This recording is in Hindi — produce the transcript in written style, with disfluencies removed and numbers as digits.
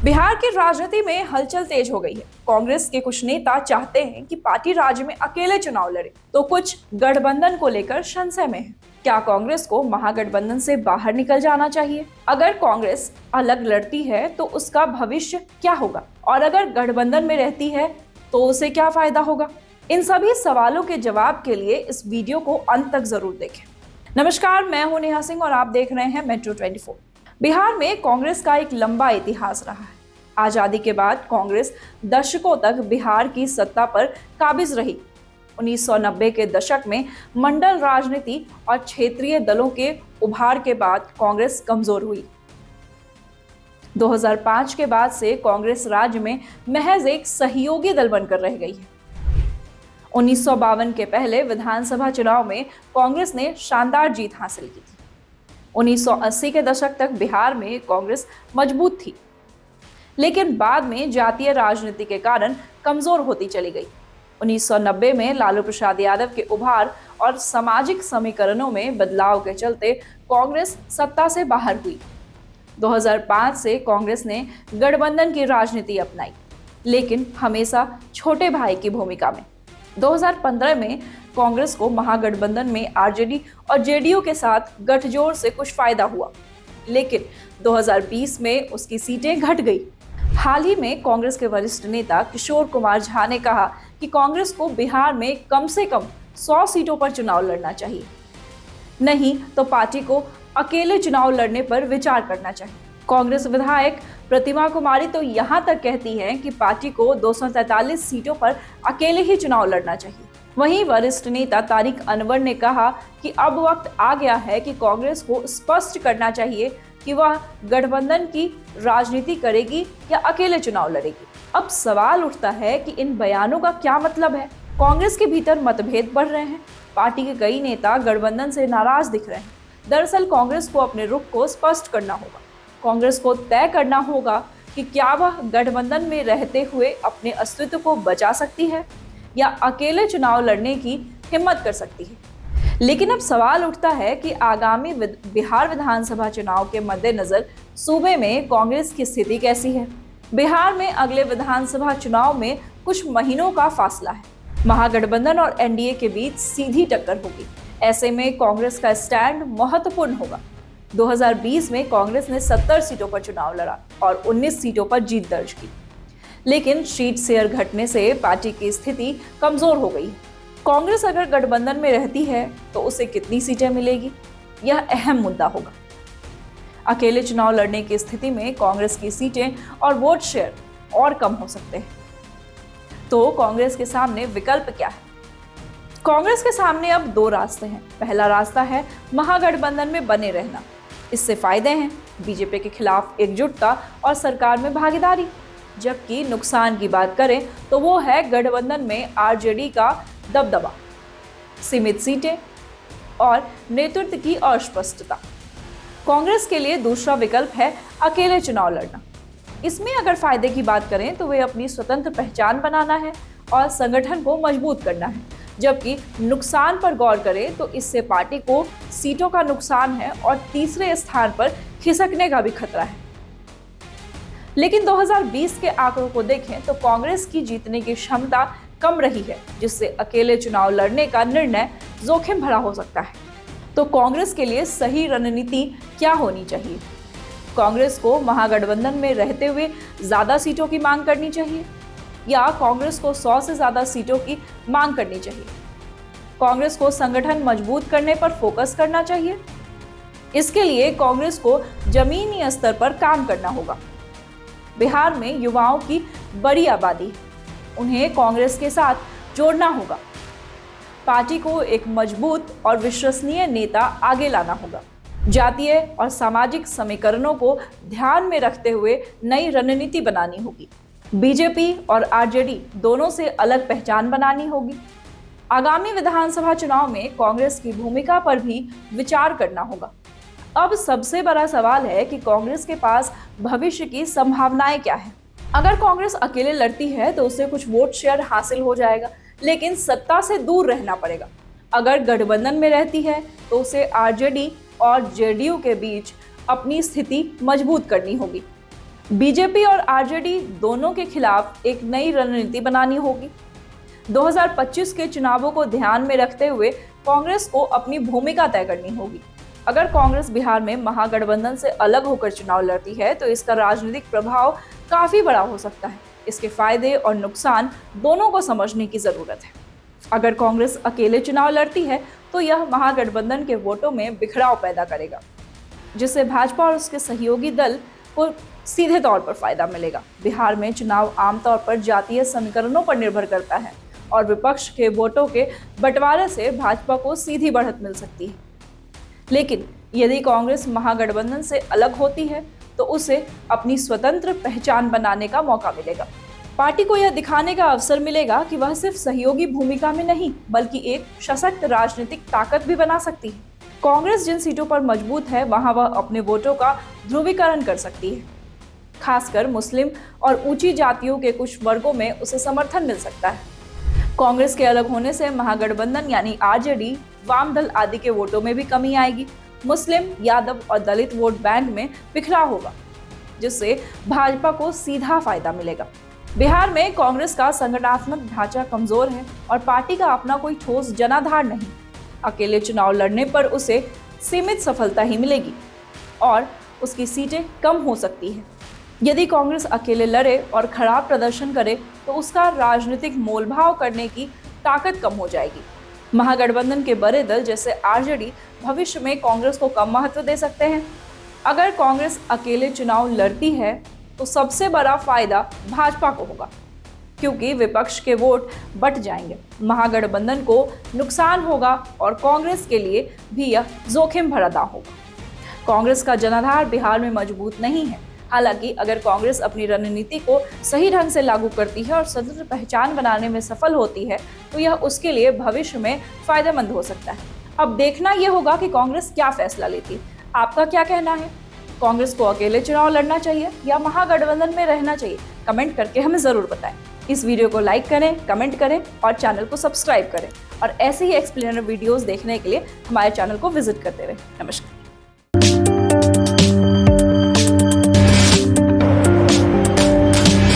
बिहार की राजनीति में हलचल तेज हो गई है। कांग्रेस के कुछ नेता चाहते हैं कि पार्टी राज्य में अकेले चुनाव लड़े, तो कुछ गठबंधन को लेकर संशय में है। क्या कांग्रेस को महागठबंधन से बाहर निकल जाना चाहिए? अगर कांग्रेस अलग लड़ती है तो उसका भविष्य क्या होगा, और अगर गठबंधन में रहती है तो उसे क्या फायदा होगा? इन सभी सवालों के जवाब के लिए इस वीडियो को अंत तक जरूर देखें। नमस्कार, मैं हूं नेहा सिंह और आप देख रहे हैं मेट्रो 24। बिहार में कांग्रेस का एक लंबा इतिहास रहा है। आजादी के बाद कांग्रेस दशकों तक बिहार की सत्ता पर काबिज रही। 1990 के दशक में मंडल राजनीति और क्षेत्रीय दलों के उभार के बाद कांग्रेस कमजोर हुई। 2005 के बाद से कांग्रेस राज्य में महज एक सहयोगी दल बनकर रह गई है। 1952 के पहले विधानसभा चुनाव में कांग्रेस ने शानदार जीत हासिल की थी। 1980 के दशक तक बिहार में कांग्रेस मजबूत थी, लेकिन बाद में जातीय राजनीति के कारण कमजोर होती चली गई। 1990 में लालू प्रसाद यादव के उभार और सामाजिक समीकरणों में बदलाव के चलते कांग्रेस सत्ता से बाहर हुई। 2005 से कांग्रेस ने गठबंधन की राजनीति अपनाई, लेकिन हमेशा छोटे भाई की भूमिका में। 2015 में कांग्रेस को महागठबंधन में आरजेडी और जेडीयू के साथ गठजोड़ से कुछ फायदा हुआ, लेकिन 2020 में उसकी सीटें घट गई। हाल ही में कांग्रेस के वरिष्ठ नेता किशोर कुमार झा ने कहा कि कांग्रेस को बिहार में कम से कम 100 सीटों पर चुनाव लड़ना चाहिए, नहीं तो पार्टी को अकेले चुनाव लड़ने पर विचार करना चाहिए। कांग्रेस विधायक प्रतिमा कुमारी तो यहां तक कहती हैं कि पार्टी को 243 सीटों पर अकेले ही चुनाव लड़ना चाहिए। वहीं वरिष्ठ नेता तारिक अनवर ने कहा कि अब वक्त आ गया है कि कांग्रेस को स्पष्ट करना चाहिए कि वह गठबंधन की राजनीति करेगी या अकेले चुनाव लड़ेगी। अब सवाल उठता है कि इन बयानों का क्या मतलब है। कांग्रेस के भीतर मतभेद बढ़ रहे हैं। पार्टी के कई नेता गठबंधन से नाराज दिख रहे हैं। दरअसल कांग्रेस को अपने रुख को स्पष्ट करना होगा। कांग्रेस को तय करना होगा कि क्या वह गठबंधन में रहते हुए अपने अस्तित्व को बचा सकती है या अकेले चुनाव लड़ने की हिम्मत कर सकती है। लेकिन अब सवाल उठता है कि आगामी बिहार विधानसभा चुनाव के मद्देनजर सूबे में कांग्रेस की स्थिति कैसी है। बिहार में अगले विधानसभा चुनाव में कुछ महीनों का फासला है। महागठबंधन और एनडीए के बीच सीधी टक्कर होगी। ऐसे में कांग्रेस का स्टैंड महत्वपूर्ण होगा। 2020 में कांग्रेस ने 70 सीटों पर चुनाव लड़ा और 19 सीटों पर जीत दर्ज की, लेकिन सीट शेयर घटने से पार्टी की स्थिति कमजोर हो गई। कांग्रेस अगर गठबंधन में रहती है तो उसे कितनी सीटें मिलेगी, यह अहम मुद्दा होगा। अकेले चुनाव लड़ने की स्थिति में कांग्रेस की सीटें और वोट शेयर और कम हो सकते हैं। तो कांग्रेस के सामने विकल्प क्या है? कांग्रेस के सामने अब दो रास्ते हैं। पहला रास्ता है महागठबंधन में बने रहना। इससे फायदे हैं बीजेपी के खिलाफ एकजुटता और सरकार में भागीदारी, जबकि नुकसान की बात करें तो वो है गठबंधन में आरजेडी का दबदबा, सीमित सीटें और नेतृत्व की अस्पष्टता। कांग्रेस के लिए दूसरा विकल्प है अकेले चुनाव लड़ना। इसमें अगर फायदे की बात करें तो वे अपनी स्वतंत्र पहचान बनाना है और संगठन को मजबूत करना है, जबकि नुकसान पर गौर करें तो इससे पार्टी को सीटों का नुकसान है और तीसरे स्थान पर खिसकने का भी खतरा है। लेकिन 2020 के आंकड़ों को देखें तो कांग्रेस की जीतने की क्षमता कम रही है, जिससे अकेले चुनाव लड़ने का निर्णय जोखिम भरा हो सकता है। तो कांग्रेस के लिए सही रणनीति क्या होनी चाहिए? कांग्रेस को महागठबंधन में रहते हुए ज्यादा सीटों की मांग करनी चाहिए या कांग्रेस को 100 से ज्यादा सीटों की मांग करनी चाहिए? कांग्रेस को संगठन मजबूत करने पर फोकस करना चाहिए। इसके लिए कांग्रेस को जमीनी स्तर पर काम करना होगा। बिहार में युवाओं की बड़ी आबादी है, उन्हें कांग्रेस के साथ जोड़ना होगा। पार्टी को एक मजबूत और विश्वसनीय नेता आगे लाना होगा। जातीय और सामाजिक समीकरणों को ध्यान में रखते हुए नई रणनीति बनानी होगी। बीजेपी और आरजेडी दोनों से अलग पहचान बनानी होगी। आगामी विधानसभा चुनाव में कांग्रेस की भूमिका पर भी विचार करना होगा। अब सबसे बड़ा सवाल है कि कांग्रेस के पास भविष्य की संभावनाएं क्या है। अगर कांग्रेस अकेले लड़ती है तो उसे कुछ वोट शेयर हासिल हो जाएगा, लेकिन सत्ता से दूर रहना पड़ेगा। अगर गठबंधन में रहती है तो उसे आरजेडी और जेडीयू के बीच अपनी स्थिति मजबूत करनी होगी। बीजेपी और आरजेडी दोनों के खिलाफ एक नई रणनीति बनानी होगी। 2025 के चुनावों को ध्यान में रखते हुए कांग्रेस को अपनी भूमिका तय करनी होगी। अगर कांग्रेस बिहार में महागठबंधन से अलग होकर चुनाव लड़ती है तो इसका राजनीतिक प्रभाव काफी बड़ा हो सकता है। इसके फायदे और नुकसान दोनों को समझने की जरूरत है। अगर कांग्रेस अकेले चुनाव लड़ती है तो यह महागठबंधन के वोटों में बिखराव पैदा करेगा, जिससे भाजपा और उसके सहयोगी दल को सीधे तौर पर फायदा मिलेगा। बिहार में चुनाव आमतौर पर जातीय समीकरणों पर निर्भर करता है और विपक्ष के वोटों के बंटवारे से भाजपा को सीधी बढ़त मिल सकती है। लेकिन यदि कांग्रेस महागठबंधन से अलग होती है तो उसे अपनी स्वतंत्र पहचान बनाने का मौका मिलेगा। पार्टी को यह दिखाने का अवसर मिलेगा कि वह सिर्फ सहयोगी भूमिका में नहीं बल्कि एक सशक्त राजनीतिक ताकत भी बना सकती है। कांग्रेस जिन सीटों पर मजबूत है वहां वह अपने वोटों का ध्रुवीकरण कर सकती है। खासकर मुस्लिम और ऊंची जातियों के कुछ वर्गों में उसे समर्थन मिल सकता है। कांग्रेस के अलग होने से महागठबंधन यानी आरजेडी, वाम दल आदि के वोटों में भी कमी आएगी। मुस्लिम, यादव और दलित वोट बैंक में बिखराव होगा, जिससे भाजपा को सीधा फायदा मिलेगा। बिहार में कांग्रेस का संगठनात्मक ढांचा कमजोर है और पार्टी का अपना कोई ठोस जनाधार नहीं। अकेले चुनाव लड़ने पर उसे सीमित सफलता ही मिलेगी और उसकी सीटें कम हो सकती है। यदि कांग्रेस अकेले लड़े और खराब प्रदर्शन करे तो उसका राजनीतिक मोलभाव करने की ताकत कम हो जाएगी। महागठबंधन के बड़े दल जैसे आरजेडी भविष्य में कांग्रेस को कम महत्व दे सकते हैं। अगर कांग्रेस अकेले चुनाव लड़ती है तो सबसे बड़ा फायदा भाजपा को होगा, क्योंकि विपक्ष के वोट बट जाएंगे। महागठबंधन को नुकसान होगा और कांग्रेस के लिए भी यह जोखिम भरा दांव होगा। कांग्रेस का जनाधार बिहार में मजबूत नहीं है। हालांकि अगर कांग्रेस अपनी रणनीति को सही ढंग से लागू करती है और स्वतंत्र पहचान बनाने में सफल होती है तो यह उसके लिए भविष्य में फायदेमंद हो सकता है। अब देखना यह होगा कि कांग्रेस क्या फैसला लेती है। आपका क्या कहना है? कांग्रेस को अकेले चुनाव लड़ना चाहिए या महागठबंधन में रहना चाहिए? कमेंट करके हमें जरूर बताएं। इस वीडियो को लाइक करें, कमेंट करें और चैनल को सब्सक्राइब करें। और ऐसे ही एक्सप्लेनर वीडियोस देखने के लिए हमारे चैनल को विजिट करते रहें। नमस्कार।